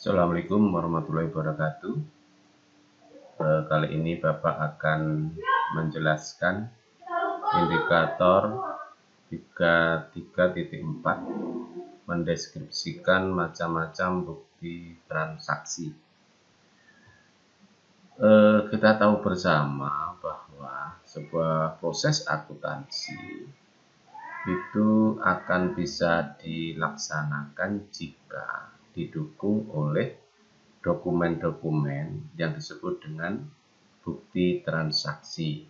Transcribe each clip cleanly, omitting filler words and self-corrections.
Assalamualaikum warahmatullahi wabarakatuh. Kali ini Bapak akan menjelaskan indikator 33.4 mendeskripsikan macam-macam bukti transaksi. Kita tahu bersama bahwa sebuah proses akuntansi itu akan bisa dilaksanakan jika didukung oleh dokumen-dokumen yang disebut dengan bukti transaksi.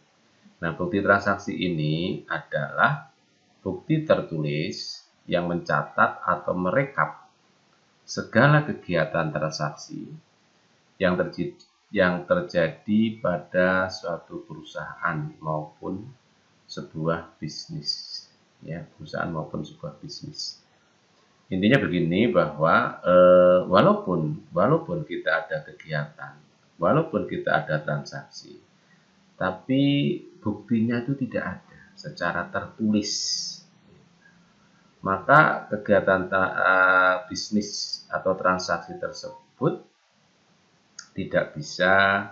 Nah, bukti transaksi ini adalah bukti tertulis yang mencatat atau merekap segala kegiatan transaksi yang terjadi pada suatu perusahaan maupun sebuah bisnis. Ya, perusahaan maupun sebuah bisnis. Intinya begini bahwa walaupun kita ada kegiatan, walaupun kita ada transaksi, tapi buktinya itu tidak ada secara tertulis. Maka kegiatan bisnis atau transaksi tersebut tidak bisa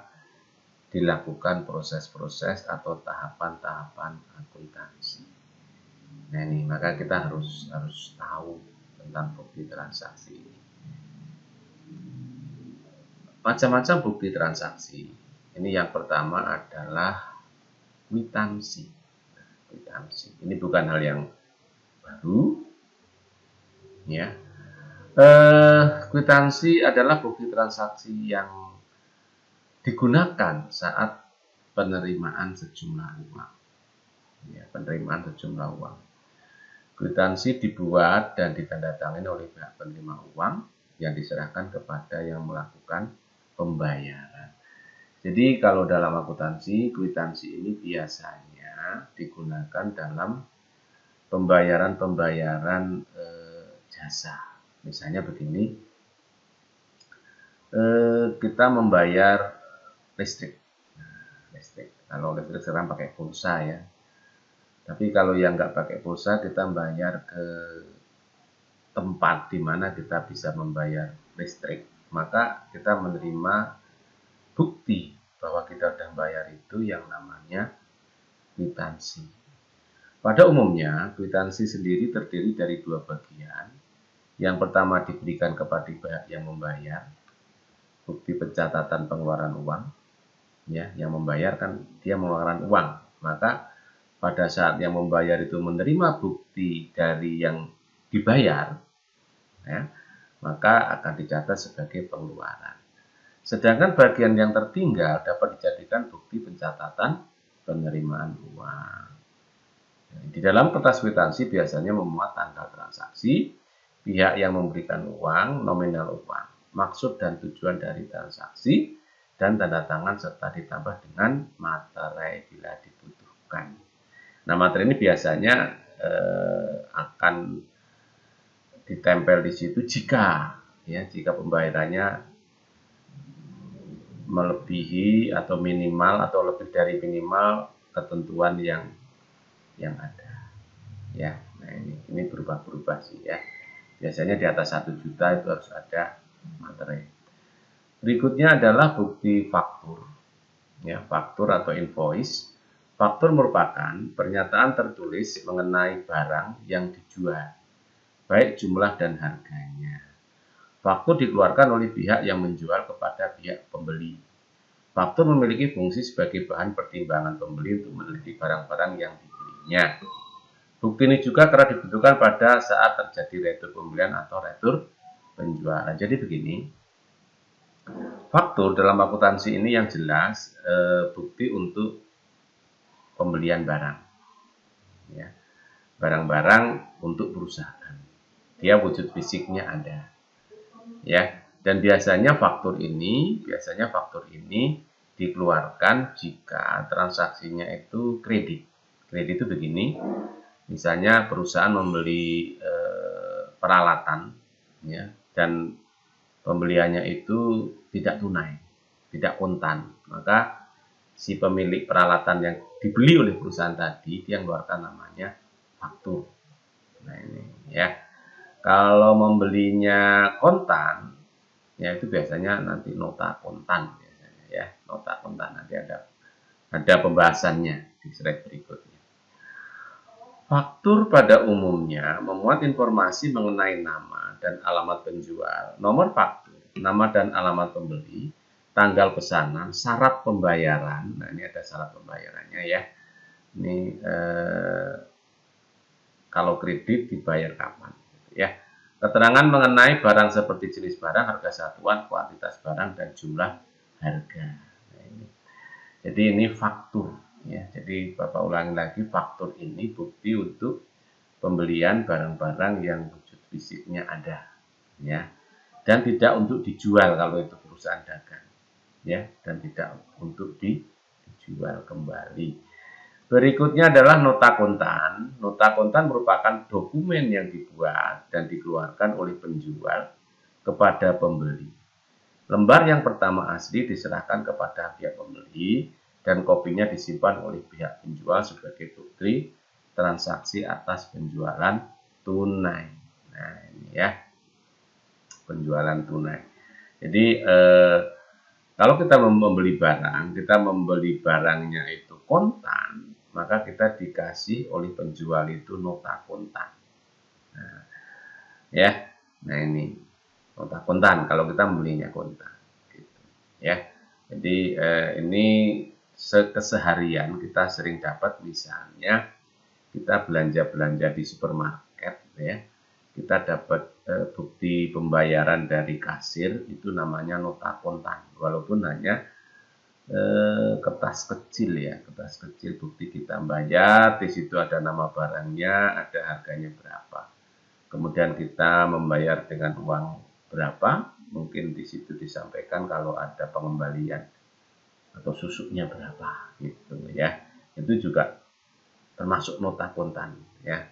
dilakukan proses-proses atau tahapan-tahapan akuntansi. Nah ini, maka kita harus tahu tentang bukti transaksi ini. Macam-macam bukti transaksi. Ini yang pertama adalah kwitansi. Kwitansi. Ini bukan hal yang baru, ya. Kwitansi adalah bukti transaksi yang digunakan saat penerimaan sejumlah uang. Ya, penerimaan sejumlah uang. Kwitansi dibuat dan ditandatangani oleh pihak penerima uang yang diserahkan kepada yang melakukan pembayaran. Jadi kalau dalam akuntansi, kwitansi ini biasanya digunakan dalam pembayaran jasa. Misalnya begini, kita membayar listrik. Kalau listrik sekarang pakai pulsa ya. Tapi kalau yang nggak pakai pulsa, kita bayar ke tempat di mana kita bisa membayar listrik. Maka kita menerima bukti bahwa kita sudah bayar itu yang namanya kwitansi. Pada umumnya, kwitansi sendiri terdiri dari dua bagian. Yang pertama diberikan kepada pihak yang membayar, bukti pencatatan pengeluaran uang. Ya, yang membayar kan dia mengeluarkan uang. Maka pada saat yang membayar itu menerima bukti dari yang dibayar, ya, maka akan dicatat sebagai pengeluaran. Sedangkan bagian yang tertinggal dapat dijadikan bukti pencatatan penerimaan uang. Di dalam kertas kwitansi biasanya memuat tanggal transaksi, pihak yang memberikan uang, nominal uang, maksud dan tujuan dari transaksi, dan tanda tangan serta ditambah dengan materai bila dibutuhkan. Nah, materi ini biasanya akan ditempel di situ jika pembayarannya melebihi atau minimal atau lebih dari minimal ketentuan yang ada. Ya, nah ini berubah-berubah sih ya. Biasanya di atas 1 juta itu harus ada materai. Berikutnya adalah bukti faktur. Ya, faktur atau invoice. Faktur merupakan pernyataan tertulis mengenai barang yang dijual, baik jumlah dan harganya. Faktur dikeluarkan oleh pihak yang menjual kepada pihak pembeli. Faktur memiliki fungsi sebagai bahan pertimbangan pembeli untuk meneliti barang-barang yang dibelinya. Bukti ini juga kerap dibutuhkan pada saat terjadi retur pembelian atau retur penjualan. Jadi begini, faktur dalam akuntansi ini yang jelas bukti untuk pembelian barang, ya, barang-barang untuk perusahaan. Dia wujud fisiknya ada, ya. Dan biasanya faktur ini dikeluarkan jika transaksinya itu kredit. Kredit itu begini, misalnya perusahaan membeli peralatan, ya, dan pembeliannya itu tidak tunai, tidak kontan, maka si pemilik peralatan yang dibeli oleh perusahaan tadi dia mengeluarkan namanya faktur. Nah ini ya, kalau membelinya kontan Ya, itu biasanya nanti nota kontan biasanya ya, nota kontan nanti ada pembahasannya di slide berikutnya. Faktur pada umumnya memuat informasi mengenai nama dan alamat penjual, nomor faktur, nama dan alamat pembeli, tanggal pesanan, syarat pembayaran. Nah, ini ada syarat pembayarannya ya. Ini kalau kredit dibayar kapan ya. Keterangan mengenai barang seperti jenis barang, harga satuan, kuantitas barang, dan jumlah harga. Nah, ini. Jadi ini faktur ya. Jadi Bapak ulangi lagi, faktur ini bukti untuk pembelian barang-barang yang wujud fisiknya ada ya. Dan tidak untuk dijual kalau itu perusahaan dagang ya, dan tidak untuk dijual kembali. Berikutnya adalah nota kontan. Nota kontan merupakan dokumen yang dibuat dan dikeluarkan oleh penjual kepada pembeli. Lembar yang pertama asli diserahkan kepada pihak pembeli dan kopinya disimpan oleh pihak penjual sebagai bukti transaksi atas penjualan tunai. Nah, ini ya, penjualan tunai. Jadi kalau kita membeli barang, kita membeli barangnya itu kontan, maka kita dikasih oleh penjual itu nota kontan. Nah, ya, nah ini nota kontan kalau kita membelinya kontan, gitu, ya. Jadi ini keseharian kita sering dapat, misalnya kita belanja di supermarket, ya. Kita dapat bukti pembayaran dari kasir, itu namanya nota kontan, walaupun hanya kertas kecil ya, kertas kecil bukti kita bayar, di situ ada nama barangnya, ada harganya berapa. Kemudian kita membayar dengan uang berapa, mungkin di situ disampaikan kalau ada pengembalian atau susuknya berapa, gitu ya. Itu juga termasuk nota kontan ya.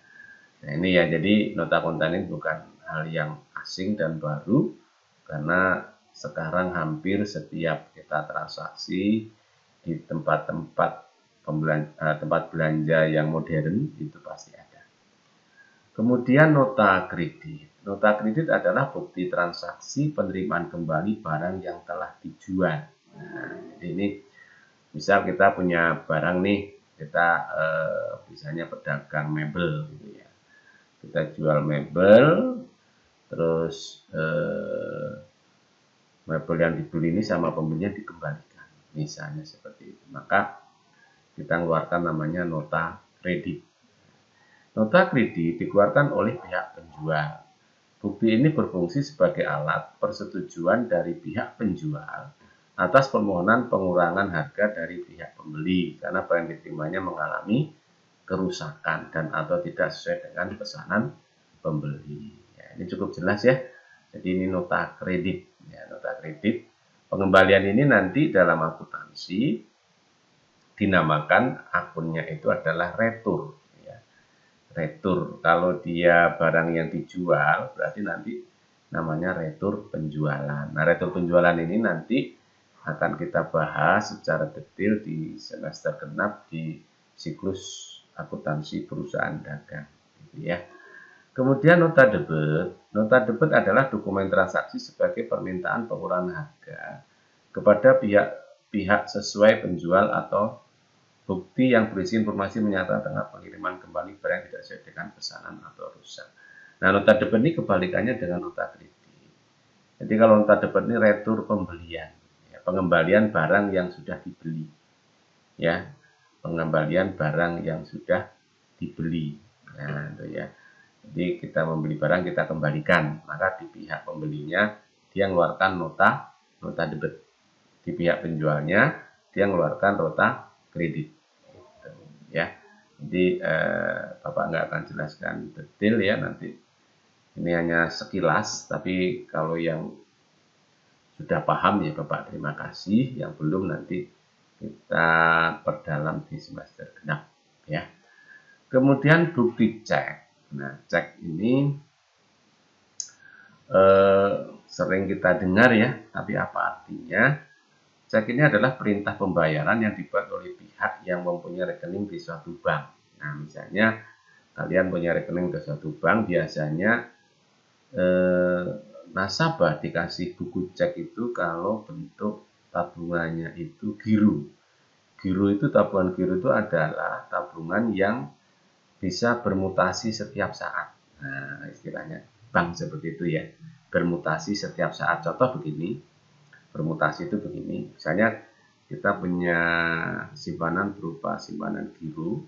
Nah, ini ya, jadi nota kontan ini bukan hal yang asing dan baru, karena sekarang hampir setiap kita transaksi di tempat-tempat tempat belanja yang modern itu pasti ada. Kemudian nota kredit. Nota kredit adalah bukti transaksi penerimaan kembali barang yang telah dijual. Nah, ini misal kita punya barang nih, kita misalnya pedagang mebel gitu ya. Kita jual mebel, terus mebel yang dibeli ini sama pembelinya dikembalikan, misalnya seperti itu. Maka kita mengeluarkan namanya nota kredit. Nota kredit dikeluarkan oleh pihak penjual. Bukti ini berfungsi sebagai alat persetujuan dari pihak penjual atas permohonan pengurangan harga dari pihak pembeli karena barang diterimanya mengalami kerusakan dan atau tidak sesuai dengan pesanan pembeli. Ya, ini cukup jelas ya. Jadi ini nota kredit. Ya, nota kredit. Pengembalian ini nanti dalam akuntansi dinamakan akunnya itu adalah retur. Ya. Retur. Kalau dia barang yang dijual, berarti nanti namanya retur penjualan. Nah, retur penjualan ini nanti akan kita bahas secara detail di semester genap di siklus akuntansi perusahaan dagang, gitu ya. Kemudian nota debit. Nota debit adalah dokumen transaksi sebagai permintaan pengurangan harga kepada pihak sesuai penjual atau bukti yang berisi informasi menyatakan tentang pengiriman kembali barang yang tidak sesuai dengan pesanan atau rusak. Nah, nota debit ini kebalikannya dengan nota kredit. Jadi kalau nota debit ini retur pembelian, ya, pengembalian barang yang sudah dibeli, ya. Pengembalian barang yang sudah dibeli. Nah, itu ya. Jadi kita membeli barang, kita kembalikan, maka di pihak pembelinya dia mengeluarkan nota debit. Di pihak penjualnya dia mengeluarkan nota kredit. Gitu, ya. Jadi Bapak nggak akan jelaskan detail ya nanti. Ini hanya sekilas, tapi kalau yang sudah paham ya Bapak terima kasih, yang belum nanti kita perdalam di semester genap ya. Kemudian bukti cek. Nah, cek ini sering kita dengar ya, tapi apa artinya? Cek ini adalah perintah pembayaran yang dibuat oleh pihak yang mempunyai rekening di suatu bank. Nah, misalnya kalian punya rekening di suatu bank, biasanya nasabah dikasih buku cek itu kalau bentuk tabungannya itu giro. Giro itu, tabungan giro itu adalah tabungan yang bisa bermutasi setiap saat. Nah, istilahnya bank seperti itu ya, bermutasi setiap saat. Contoh begini, bermutasi itu begini, misalnya kita punya simpanan berupa simpanan giro,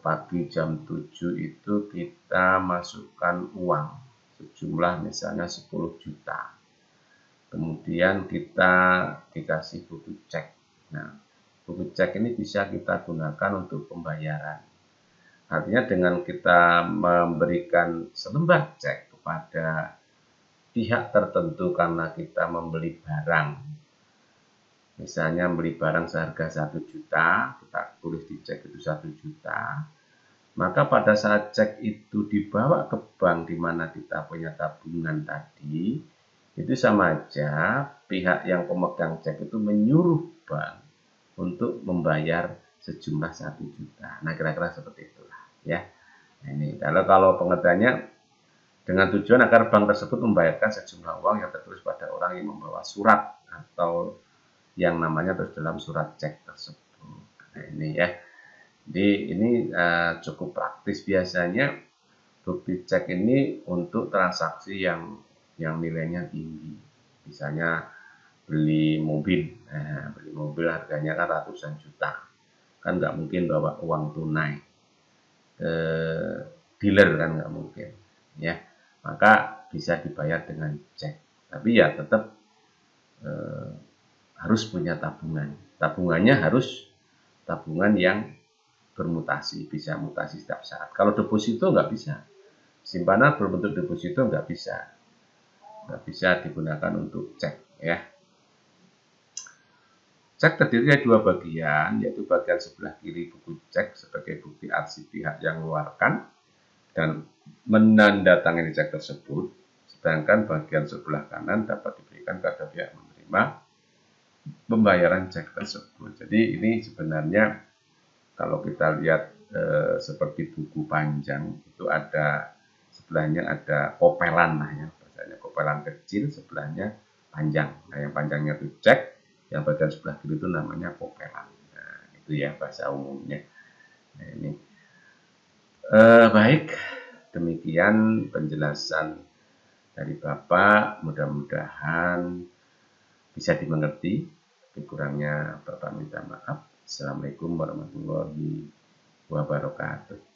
pagi jam 7 itu kita masukkan uang sejumlah misalnya 10 juta. Kemudian kita dikasih buku cek. Nah, buku cek ini bisa kita gunakan untuk pembayaran. Artinya dengan kita memberikan selembar cek kepada pihak tertentu karena kita membeli barang, misalnya membeli barang seharga 1 juta, kita tulis di cek itu 1 juta, maka pada saat cek itu dibawa ke bank di mana kita punya tabungan tadi, itu sama aja pihak yang pemegang cek itu menyuruh bank untuk membayar sejumlah 1 juta. Nah, kira-kira seperti itulah ya. Nah, ini kalau pengertiannya dengan tujuan agar bank tersebut membayarkan sejumlah uang yang tertulis pada orang yang membawa surat atau yang namanya terus dalam surat cek tersebut. Nah, ini ya. Jadi ini cukup praktis biasanya bukti cek ini untuk transaksi yang nilainya tinggi. Misalnya beli mobil, beli mobil harganya kan ratusan juta, kan nggak mungkin bawa uang tunai ke dealer, kan nggak mungkin, ya. Maka bisa dibayar dengan cek. Tapi ya tetap harus punya tabungan. Tabungannya harus tabungan yang bermutasi, bisa mutasi setiap saat. Kalau deposito nggak bisa. Simpanan berbentuk deposito nggak bisa digunakan untuk cek ya. Cek terdiri dari dua bagian, yaitu bagian sebelah kiri buku cek sebagai bukti arsip pihak yang mengeluarkan dan menandatangani cek tersebut, sedangkan bagian sebelah kanan dapat diberikan kepada pihak menerima pembayaran cek tersebut. Jadi ini sebenarnya kalau kita lihat seperti buku panjang itu ada sebelahnya ada kopelan, nah ya, bahasanya kopelan kecil, sebelahnya panjang. Nah, yang panjangnya itu cek, yang bagian sebelah kiri itu namanya kopelan. Nah, itu ya bahasa umumnya. Nah, ini baik, demikian penjelasan dari Bapak. Mudah-mudahan bisa dimengerti. Kurangnya Bapak minta maaf. Assalamualaikum warahmatullahi wabarakatuh.